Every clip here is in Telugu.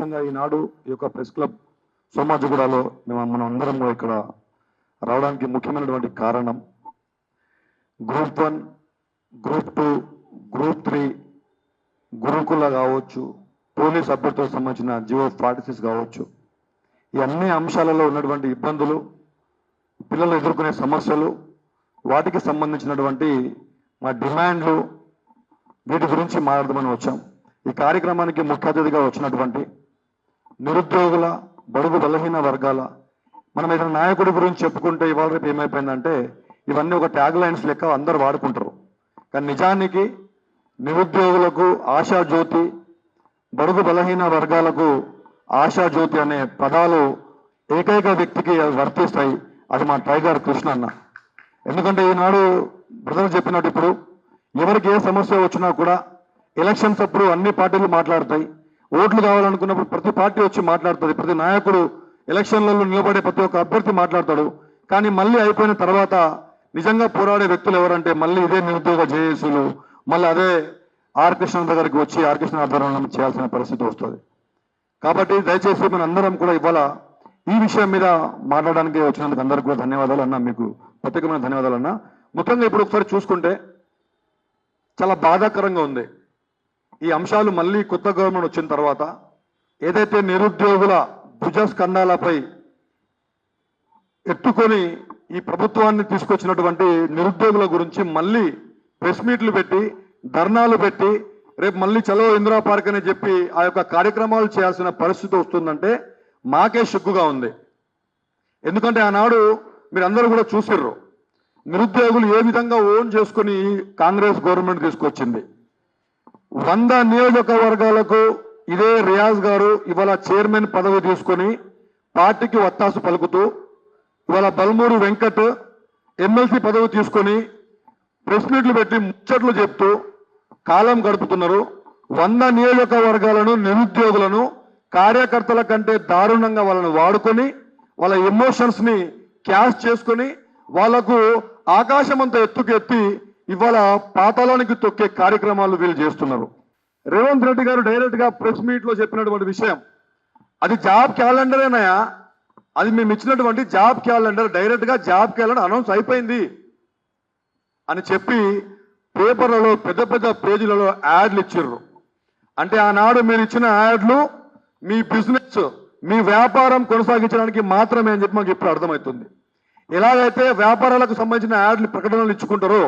ముఖ్యంగా ఈనాడు ఈ యొక్క ప్రెస్ క్లబ్ సోమాజిగూడలో మనం అందరం ఇక్కడ రావడానికి ముఖ్యమైనటువంటి కారణం గ్రూప్ 1, గ్రూప్ 2, గ్రూప్ 3 గురుకుల కావచ్చు, పోలీస్ అభ్యర్థులకు సంబంధించిన GO46 కావచ్చు, ఈ అన్ని అంశాలలో ఉన్నటువంటి ఇబ్బందులు, పిల్లలు ఎదుర్కొనే సమస్యలు, వాటికి సంబంధించినటువంటి మా డిమాండ్లు, వీటి గురించి మాట్లాడదామని వచ్చాం. ఈ కార్యక్రమానికి ముఖ్య అతిథిగా వచ్చినటువంటి నిరుద్యోగుల, బడుగు బలహీన వర్గాల, మనం ఏదైనా నాయకుడి గురించి చెప్పుకుంటే ఇవాళ రేపు ఏమైపోయిందంటే ఇవన్నీ ఒక ట్యాగ్ లైన్స్ లెక్క అందరూ వాడుకుంటారు. కానీ నిజానికి నిరుద్యోగులకు ఆశాజ్యోతి, బడుగు బలహీన వర్గాలకు ఆశాజ్యోతి అనే పదాలు ఏకైక వ్యక్తికి వర్తిస్తాయి. అది మా టైగర్ కృష్ణ అన్న. ఎందుకంటే ఈనాడు బ్రదర్ చెప్పినట్టు ఇప్పుడు ఎవరికి ఏ సమస్య వచ్చినా కూడా ఎలక్షన్స్ అప్పుడు అన్ని పార్టీలు మాట్లాడతాయి. ఓట్లు కావాలనుకున్నప్పుడు ప్రతి పార్టీ వచ్చి మాట్లాడుతుంది. ప్రతి నాయకుడు ఎలక్షన్లలో నిలబడే ప్రతి ఒక్క అభ్యర్థి మాట్లాడతాడు. కానీ మళ్ళీ అయిపోయిన తర్వాత నిజంగా పోరాడే వ్యక్తులు ఎవరంటే మళ్ళీ ఇదే నిరుద్యోగ జేఏసీలు, మళ్ళీ అదే ఆర్ కృష్ణ దగ్గరికి వచ్చి ఆర్ కృష్ణ ఆధ్వర్యంలో చేయాల్సిన పరిస్థితి వస్తుంది. కాబట్టి దయచేసి మన అందరం కూడా ఇవాళ ఈ విషయం మీద మాట్లాడడానికి వచ్చినందుకు అందరికీ కూడా ధన్యవాదాలు అన్న, మీకు ప్రత్యేకమైన ధన్యవాదాలు అన్న. ముఖ్యంగా ఇప్పుడు ఒకసారి చూసుకుంటే చాలా బాధాకరంగా ఉంది. ఈ అంశాలు మళ్ళీ కొత్త గవర్నమెంట్ వచ్చిన తర్వాత ఏదైతే నిరుద్యోగుల భుజస్కంధాలపై ఎత్తుకొని ఈ ప్రభుత్వాన్ని తీసుకొచ్చినటువంటి నిరుద్యోగుల గురించి మళ్ళీ ప్రెస్ మీట్లు పెట్టి, ధర్నాలు పెట్టి, రేపు మళ్ళీ చలో ఇందిరా పార్క్ అని చెప్పి ఆ యొక్క కార్యక్రమాలు చేయాల్సిన పరిస్థితి వస్తుందంటే మాకే సిగ్గుగా ఉంది. ఎందుకంటే ఆనాడు మీరందరూ కూడా చూసిర్రు నిరుద్యోగులు ఏ విధంగా ఓన్ చేసుకుని కాంగ్రెస్ గవర్నమెంట్ తీసుకొచ్చింది. 100 నియోజకవర్గాలకు ఇదే రియాజ్ గారు ఇవాళ చైర్మన్ పదవి తీసుకొని పార్టీకి వత్తాసు పలుకుతూ, ఇవాళ బల్మూరు వెంకట్ ఎమ్మెల్సీ పదవి తీసుకొని ప్రెస్ మీట్లు పెట్టి ముచ్చట్లు చెప్తూ కాలం గడుపుతున్నారు. 100 నియోజకవర్గాలను, నిరుద్యోగులను కార్యకర్తల కంటే దారుణంగా వాళ్ళని వాడుకొని వాళ్ళ ఎమోషన్స్ ని క్యాష్ చేసుకొని వాళ్లకు ఆకాశం అంతా ఎత్తుకెత్తి ఇవాళ పాతాళానికి తొక్కే కార్యక్రమాలు వీళ్ళు చేస్తున్నారు. రేవంత్ రెడ్డి గారు డైరెక్ట్ గా ప్రెస్ మీట్ లో చెప్పినటువంటి విషయం, అది జాబ్ క్యాలెండరేనాయా, అది మేము ఇచ్చినటువంటి జాబ్ క్యాలెండర్, డైరెక్ట్ గా జాబ్ క్యాలెండర్ అనౌన్స్ అయిపోయింది అని చెప్పి పేపర్లలో పెద్ద పెద్ద పేజీలలో యాడ్లు ఇచ్చిర్రు. అంటే ఆనాడు మీరు ఇచ్చిన యాడ్లు మీ బిజినెస్, మీ వ్యాపారం కొనసాగించడానికి మాత్రమే అని చెప్పి మాకు ఇప్పుడు అర్థమవుతుంది. ఎలాగైతే వ్యాపారాలకు సంబంధించిన యాడ్లు ప్రకటనలు ఇచ్చుకుంటారో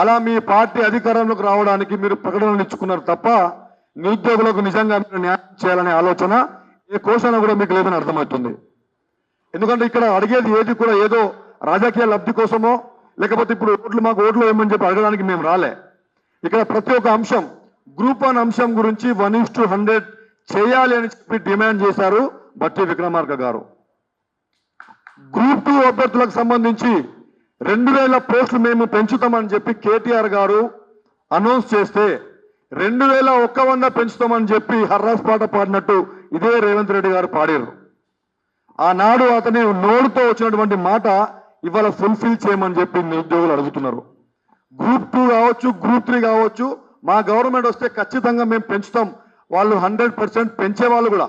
అలా మీ పార్టీ అధికారంలోకి రావడానికి మీరు ప్రకటనలు ఇచ్చుకున్నారు తప్ప నిరుద్యోగులకు నిజంగా మీరు న్యాయం చేయాలనే ఆలోచన ఏ కోశాన కూడా మీకు లేదని అర్థమవుతుంది. ఎందుకంటే ఇక్కడ అడిగేది ఏది కూడా ఏదో రాజకీయ లబ్ధి కోసమో లేకపోతే ఇప్పుడు మాకు ఓట్లు వేయమని చెప్పి అడగడానికి మేము రాలే. ఇక్కడ ప్రతి ఒక్క అంశం గ్రూప్ 1 అంశం గురించి 1:100 చేయాలి అని చెప్పి డిమాండ్ చేశారు బట్టి విక్రమార్క గారు. గ్రూప్ 2 అభ్యర్థులకు సంబంధించి 2000 పోస్టులు మేము పెంచుతామని చెప్పి కేటీఆర్ గారు అనౌన్స్ చేస్తే 2100 పెంచుతామని చెప్పి హర్రాస్ పాట పాడినట్టు ఇదే రేవంత్ రెడ్డి గారు పాడారు. ఆనాడు అతని నోడుతో వచ్చినటువంటి మాట ఇవాళ ఫుల్ఫిల్ చేయమని చెప్పి నిరుద్యోగులు అడుగుతున్నారు. గ్రూప్ 2 కావచ్చు, గ్రూప్ 3 కావచ్చు, మా గవర్నమెంట్ వస్తే ఖచ్చితంగా మేము పెంచుతాం. వాళ్ళు 100% పెంచేవాళ్ళు కూడా.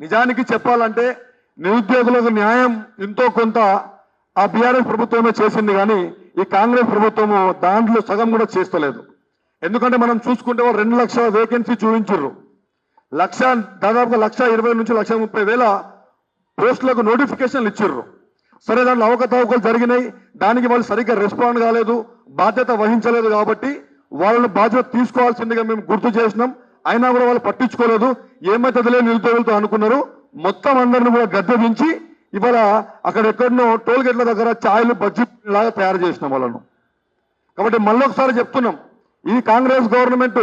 నిజానికి చెప్పాలంటే నిరుద్యోగులకు న్యాయం ఎంతో కొంత ఆ బీఆర్ఎస్ ప్రభుత్వమే చేసింది, కానీ ఈ కాంగ్రెస్ ప్రభుత్వము దాంట్లో సగం కూడా చేస్తలేదు. ఎందుకంటే మనం చూసుకుంటే 2 లక్షల వేకెన్సీ చూపించారు. దాదాపుగా 1,20,000 నుంచి 1,30,000 పోస్టులకు నోటిఫికేషన్లు ఇచ్చిర్రు. సరే, దాంట్లో అవకతవకలు జరిగినాయి, దానికి వాళ్ళు సరిగ్గా రెస్పాండ్ కాలేదు, బాధ్యత వహించలేదు. కాబట్టి వాళ్ళని బాధ్యత తీసుకోవాల్సిందిగా మేము గుర్తు చేసినాం. అయినా కూడా వాళ్ళు పట్టించుకోలేదు. ఏమైతుందిలే నిరుద్యోగులతో అనుకున్నారు. మొత్తం అందరిని కూడా గద్దె దించి ఇవాళ అక్కడెక్కడనో టోల్ గేట్ల దగ్గర ఛాయలు బజ్జీ లాగా తయారు చేసినాం వాళ్ళను. కాబట్టి మళ్ళొకసారి చెప్తున్నాం, ఈ కాంగ్రెస్ గవర్నమెంట్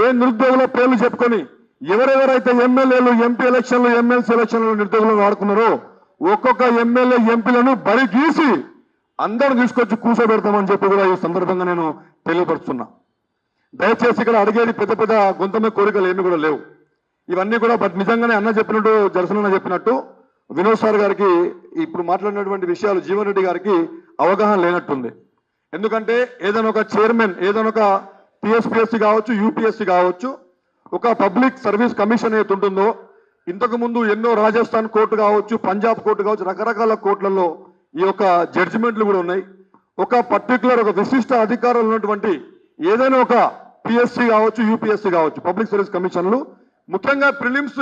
ఏ నిరుద్యోగుల పేర్లు చెప్పుకొని ఎవరెవరైతే ఎమ్మెల్యేలు, ఎంపీ ఎలక్షన్లు, ఎమ్మెల్సీ ఎలక్షన్లు నిరుద్యోగులను వాడుకున్నారో ఒక్కొక్క ఎమ్మెల్యే, ఎంపీలను బరి గీసి అందరూ తీసుకొచ్చి కూర్చోబెడతామని చెప్పి కూడా ఈ సందర్భంగా నేను తెలియపరుస్తున్నా. దయచేసి ఇక్కడ అడిగేది పెద్ద పెద్ద గొంతమే కోరికలు ఏమి కూడా లేవు. ఇవన్నీ కూడా బట్ నిజంగానే అన్న చెప్పినట్టు, జరసన చెప్పినట్టు వినోద్ సార్ గారికి ఇప్పుడు మాట్లాడినటువంటి విషయాలు జీవన్ రెడ్డి గారికి అవగాహన లేనట్టుంది. ఎందుకంటే ఏదైనా ఒక చైర్మన్, ఏదైనా ఒక టీఎస్పీఎస్సీ కావచ్చు, యూపీఎస్సీ కావచ్చు, ఒక పబ్లిక్ సర్వీస్ కమిషన్ ఏది ఉంటుందో ఇంతకు ముందు ఎన్నో రాజస్థాన్ కోర్టు కావచ్చు, పంజాబ్ కోర్టు కావచ్చు, రకరకాల కోర్టులలో ఈ యొక్క జడ్జిమెంట్లు కూడా ఉన్నాయి. ఒక పర్టికులర్ ఒక విశిష్ట అధికారులు ఉన్నటువంటి ఏదైనా ఒక పిఎస్సి కావచ్చు, యూపీఎస్సి కావచ్చు, పబ్లిక్ సర్వీస్ కమిషన్లు ముఖ్యంగా ప్రిలిమ్స్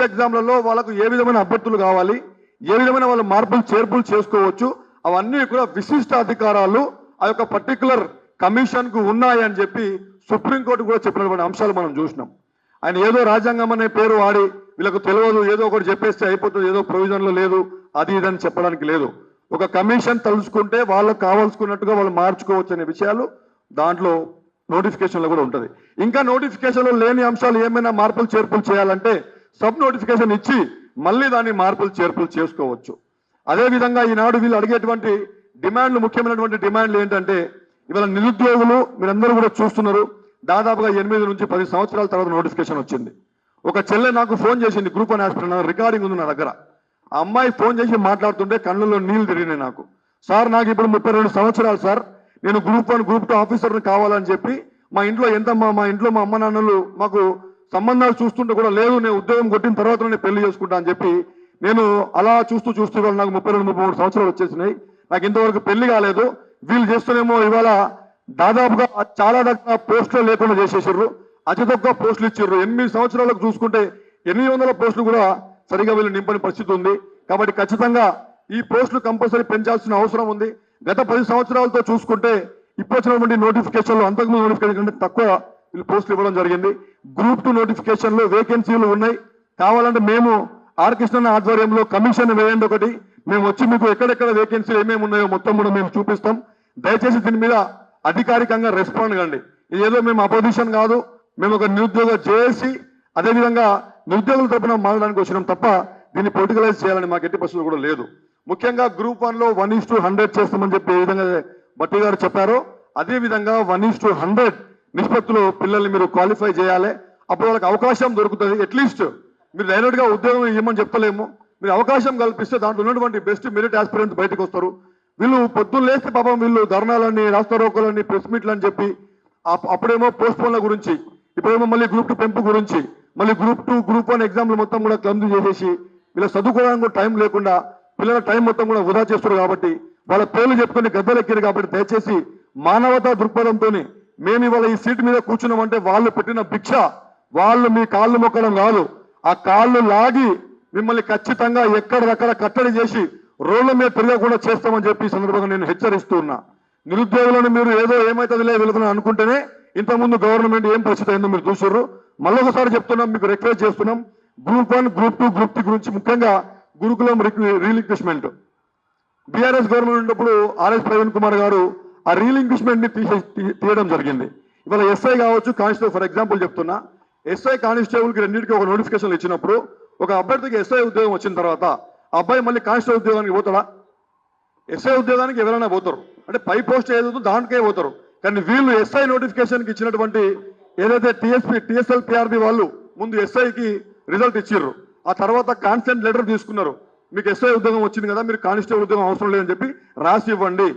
ఎగ్జామ్లలో వాళ్ళకు ఏ విధమైన అభ్యర్థులు కావాలి, ఏ విధమైన వాళ్ళు మార్పులు చేర్పులు చేసుకోవచ్చు, అవన్నీ కూడా విశిష్ట అధికారాలు ఆ యొక్క పర్టికులర్ కమిషన్ కు ఉన్నాయని చెప్పి సుప్రీంకోర్టు కూడా చెప్పినటువంటి అంశాలు మనం చూసినాం. ఆయన ఏదో రాజ్యాంగం అనే పేరు వాడి వీళ్ళకు తెలియదు, ఏదో ఒకటి చెప్పేస్తే అయిపోతుంది, ఏదో ప్రొవిజన్లో లేదు, అది ఇదని చెప్పడానికి లేదు. ఒక కమిషన్ తలుచుకుంటే వాళ్ళకు కావాల్సుకున్నట్టుగా వాళ్ళు మార్చుకోవచ్చు అనే విషయాలు దాంట్లో నోటిఫికేషన్లో కూడా ఉంటుంది. ఇంకా నోటిఫికేషన్లో లేని అంశాలు ఏమైనా మార్పులు చేర్పులు చేయాలంటే సబ్ నోటిఫికేషన్ ఇచ్చి మళ్ళీ దాన్ని మార్పులు చేర్పులు చేసుకోవచ్చు. అదేవిధంగా ఈనాడు వీళ్ళు అడిగేటువంటి డిమాండ్లు, ముఖ్యమైనటువంటి డిమాండ్లు ఏంటంటే, ఇవాళ నిరుద్యోగులు మీరందరూ కూడా చూస్తున్నారు, దాదాపుగా 8 నుంచి 10 సంవత్సరాల తర్వాత నోటిఫికేషన్ వచ్చింది. ఒక చెల్లె నాకు ఫోన్ చేసింది, గ్రూప్ 1 ఆస్పిరెంట్, రికార్డింగ్ ఉంది నా దగ్గర. ఆ అమ్మాయి ఫోన్ చేసి మాట్లాడుతుంటే కళ్ళల్లో నీళ్లు తిరిగినాయి నాకు. సార్ నాకు ఇప్పుడు 32 సంవత్సరాలు సార్, నేను గ్రూప్ 1 గ్రూప్ 2 ఆఫీసర్ని కావాలని చెప్పి మా ఇంట్లో మా అమ్మ నాన్నలు మాకు సంబంధాలు చూస్తుంటే కూడా లేదు, నేను ఉద్యోగం కొట్టిన తర్వాత నేను పెళ్లి చేసుకుంటా అని చెప్పి నేను అలా చూస్తూ ఇవాళ నాకు 32-33 సంవత్సరాలు వచ్చేసినాయి, నాకు ఇంతవరకు పెళ్లి కాలేదు. వీళ్ళు చేస్తూనేమో ఇవాళ దాదాపుగా చాలా దగ్గర పోస్టులు లేకుండా చేసేసారు, అతి తక్కువ పోస్టులు ఇచ్చారు. 8 సంవత్సరాలకు చూసుకుంటే 800 పోస్టులు కూడా సరిగా వీళ్ళు నింపని పరిస్థితి ఉంది. కాబట్టి ఖచ్చితంగా ఈ పోస్టులు కంపల్సరీ పెంచాల్సిన అవసరం ఉంది. గత 10 సంవత్సరాలతో చూసుకుంటే ఇప్పుడు వచ్చినటువంటి నోటిఫికేషన్లు అంతకుముందు నోటిఫికేషన్ కంటే తక్కువ వీళ్ళు పోస్టులు ఇవ్వడం జరిగింది. గ్రూప్ 2 నోటిఫికేషన్లో వేకెన్సీలు ఉన్నాయి. కావాలంటే మేము ఆర్ కృష్ణ ఆధ్వర్యంలో కమిషన్ వేయండి ఒకటి, మేము వచ్చి మీకు ఎక్కడెక్కడ వేకెన్సీలు ఏమేమి ఉన్నాయో మొత్తం కూడా మేము చూపిస్తాం. దయచేసి దీని మీద అధికారికంగా రెస్పాండ్ కండి. ఇది ఏదో మేము అపోజిషన్ కాదు, మేము ఒక నిరుద్యోగ జేఏసీ అదేవిధంగా నిరుద్యోగుల తరపున మారడానికి వచ్చినాం తప్ప దీన్ని పొలిటికలైజ్ చేయాలని మాకు ఎట్టి పరిస్థితులు కూడా లేదు. ముఖ్యంగా గ్రూప్ 1లో 1:100 చేస్తామని చెప్పి ఏ విధంగా భట్టి గారు చెప్పారో అదే విధంగా 1:100 నిష్పత్తిలో పిల్లల్ని మీరు క్వాలిఫై చేయాలి. అప్పుడు వాళ్ళకి అవకాశం దొరుకుతుంది. అట్లీస్ట్ మీరు డైరెక్ట్ గా ఉద్యోగం ఇవ్వమని చెప్తలేము, మీరు అవకాశం కల్పిస్తే దాంట్లో ఉన్నటువంటి బెస్ట్ మెరిట్ ఆస్పిరెంట్స్ బయటకు వస్తారు. వీళ్ళు పొద్దున్న లేస్తే పాపం వీళ్ళు ధర్నాలని, రాస్తా రోకోలని, ప్రెస్ మీట్లు అని చెప్పి అప్పుడేమో పోస్ట్ పోన్ల గురించి, ఇప్పుడేమో మళ్ళీ గ్రూప్ 2 పెంపు గురించి, మళ్ళీ గ్రూప్ 2 గ్రూప్ 1 ఎగ్జామ్లు మొత్తం కూడా క్లమ్జీ చేసేసి వీళ్ళ చదువుకోవడానికి కూడా టైం లేకుండా పిల్లల టైం మొత్తం కూడా వృధా చేస్తారు. కాబట్టి వాళ్ళ పేర్లు చెప్పుకొని గద్దెలెక్కారు. కాబట్టి దయచేసి మానవతా దృక్పథంతో మేము ఇవాళ ఈ సీట్ మీద కూర్చున్నామంటే వాళ్ళు పెట్టిన భిక్ష, వాళ్ళు మీ కాళ్ళు మొక్కడం కాదు, ఆ కాళ్ళు లాగి మిమ్మల్ని ఖచ్చితంగా ఎక్కడదక్కడ కట్టడి చేసి రోడ్ల మీద తిరగకుండా చేస్తామని చెప్పి ఈ సందర్భంగా నేను హెచ్చరిస్తూ ఉన్నా. నిరుద్యోగులను మీరు ఏదో ఏమైతుందిలే వెళుతున్నా అనుకుంటేనే ఇంతకుముందు గవర్నమెంట్ ఏం పరిస్థితి అయిందో మీరు చూసారు. మళ్ళొకసారి చెప్తున్నాం, మీకు రిక్వెస్ట్ చేస్తున్నాం, గ్రూప్ 1 గ్రూప్ 2 గ్రూప్ 3 గురించి ముఖ్యంగా గురుకులం రీలింక్విష్మెంట్ బీఆర్ఎస్ గవర్నమెంట్ ఉన్నప్పుడు ఆర్ఎస్ ప్రవీణ్ కుమార్ గారు ఆ రీలింక్విష్మెంట్ ని తీయడం జరిగింది. ఇవాళ ఎస్ఐ కావచ్చు, కానిస్టేబుల్, ఫర్ ఎగ్జాంపుల్ చెప్తున్నా, ఎస్ఐ కానిస్టేబుల్ కి రెండింటికి ఒక నోటిఫికేషన్ ఇచ్చినప్పుడు ఒక అభ్యర్థికి ఎస్ఐ ఉద్యోగం వచ్చిన తర్వాత ఆ అబ్బాయి మళ్ళీ కానిస్టేబుల్ ఉద్యోగానికి పోతాడా? ఎస్ఐ ఉద్యోగానికి ఎవరైనా పోతారు, అంటే పై పోస్ట్ ఏదో దానికే పోతారు. కానీ వీళ్ళు ఎస్ఐ నోటిఫికేషన్కి ఇచ్చినటువంటి ఏదైతే టిఎస్ఎల్ పిఆర్బి వాళ్ళు ముందు ఎస్ఐకి రిజల్ట్ ఇచ్చిర్రు, ఆ తర్వాత కాన్సెంట్ లెటర్ తీసుకున్నారు, మీకు ఎస్ఐ ఉద్యోగం వచ్చింది కదా, మీరు కానిస్టేబుల్ ఉద్యోగం అవసరం లేదని చెప్పి రాసి ఇవ్వండి.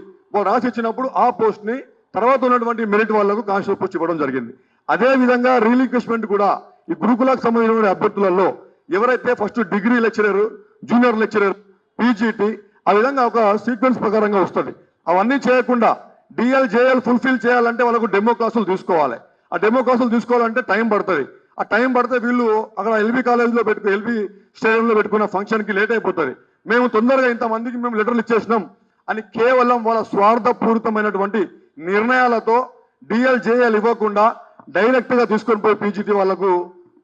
రాసి ఇచ్చినప్పుడు ఆ పోస్ట్ ని తర్వాత ఉన్నటువంటి మెరిట్ వాళ్లకు కానిస్టేబుల్ పోస్ట్ ఇవ్వడం జరిగింది. అదే విధంగా రీలింక్విష్మెంట్ కూడా ఈ గురుకులకు సంబంధించిన అభ్యర్థులలో ఎవరైతే first degree lecturer, junior lecturer, PGT ఆ విధంగా ఒక సీక్వెన్స్ ప్రకారంగా వస్తుంది. అవన్నీ చేయకుండా డిఎల్ జేఎల్ ఫుల్ఫిల్ చేయాలంటే వాళ్ళకు డెమో క్లాసులు తీసుకోవాలి. ఆ డెమో క్లాసులు తీసుకోవాలంటే టైం పడుతుంది. ఆ టైం పడితే వీళ్ళు అక్కడ ఎల్బీ కాలేజ్లో ఎల్బీ స్టేడియంలో పెట్టుకున్న ఫంక్షన్కి లేట్ అయిపోతుంది. మేము తొందరగా ఇంతమందికి మేము లెటర్లు ఇచ్చేసినాం అని కేవలం వాళ్ళ స్వార్థపూరితమైనటువంటి నిర్ణయాలతో డిఎల్ జేఎల్ ఇవ్వకుండా డైరెక్ట్ గా తీసుకొని పోయి పీజీటీ వాళ్లకు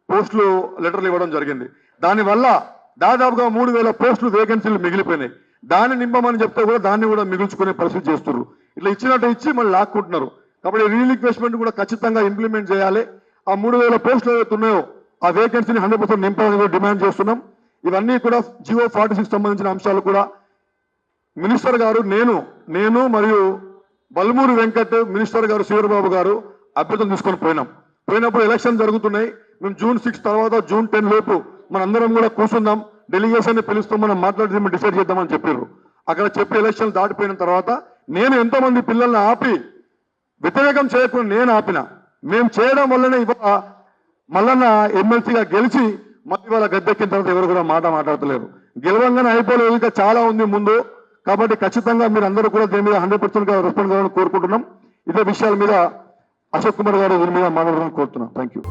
పోస్టులు లెటర్లు ఇవ్వడం జరిగింది. దానివల్ల దాదాపుగా 3000 పోస్టులు వేకెన్సీలు మిగిలిపోయినాయి. దాన్ని నింపమని చెప్తే కూడా దాన్ని కూడా మిగుల్చుకునే పరిస్థితి చేస్తున్నారు. ఇట్లా ఇచ్చినట్టు ఇచ్చి మళ్ళీ లాక్కుంటున్నారు. కాబట్టి రీలింక్విష్మెంట్ కూడా ఖచ్చితంగా ఇంప్లిమెంట్ చేయాలి. ఆ 3000 పోస్టులు ఏవైతే ఉన్నాయో ఆ వేకెన్సీని 100% నింపాలని డిమాండ్ చేస్తున్నాం. ఇవన్నీ కూడా జియో 46 సంబంధించిన అంశాలు కూడా మినిస్టర్ గారు, నేను మరియు బల్మూరి వెంకట్, మినిస్టర్ గారు శ్రీధరబాబు గారు అభ్యర్థులు తీసుకొని పోయినప్పుడు ఎలక్షన్ జరుగుతున్నాయి. మేము June 6 తర్వాత June 10 లోపు మనందరం కూడా కూర్చుందాం, డెలిగేషన్ పిలుస్తాం, మనం మాట్లాడి డిసైడ్ చేద్దామని చెప్పారు. అక్కడ చెప్పి ఎలక్షన్ దాటిపోయిన తర్వాత నేను ఎంతోమంది పిల్లల్ని ఆపి వ్యతిరేకం చేయకుండా నేను ఆపిన. మేము చేయడం వల్లనే ఇవాళ మల్లన్న ఎమ్మెల్సీగా గెలిచి మళ్ళీ వాళ్ళ గద్దెక్కిన తర్వాత ఎవరు కూడా మాట్లాడతలేరు. గెలవంగానే అయిపోలేదు, ఇంకా చాలా ఉంది ముందు. కాబట్టి ఖచ్చితంగా మీరు అందరూ కూడా దీని మీద 100% రెస్పాండ్ కావాలని కోరుకుంటున్నాం. ఇదే విషయాల మీద అశోక్ కుమార్ గారు దీని మీద మాట్లాడాలని కోరుతున్నాం. Thank you.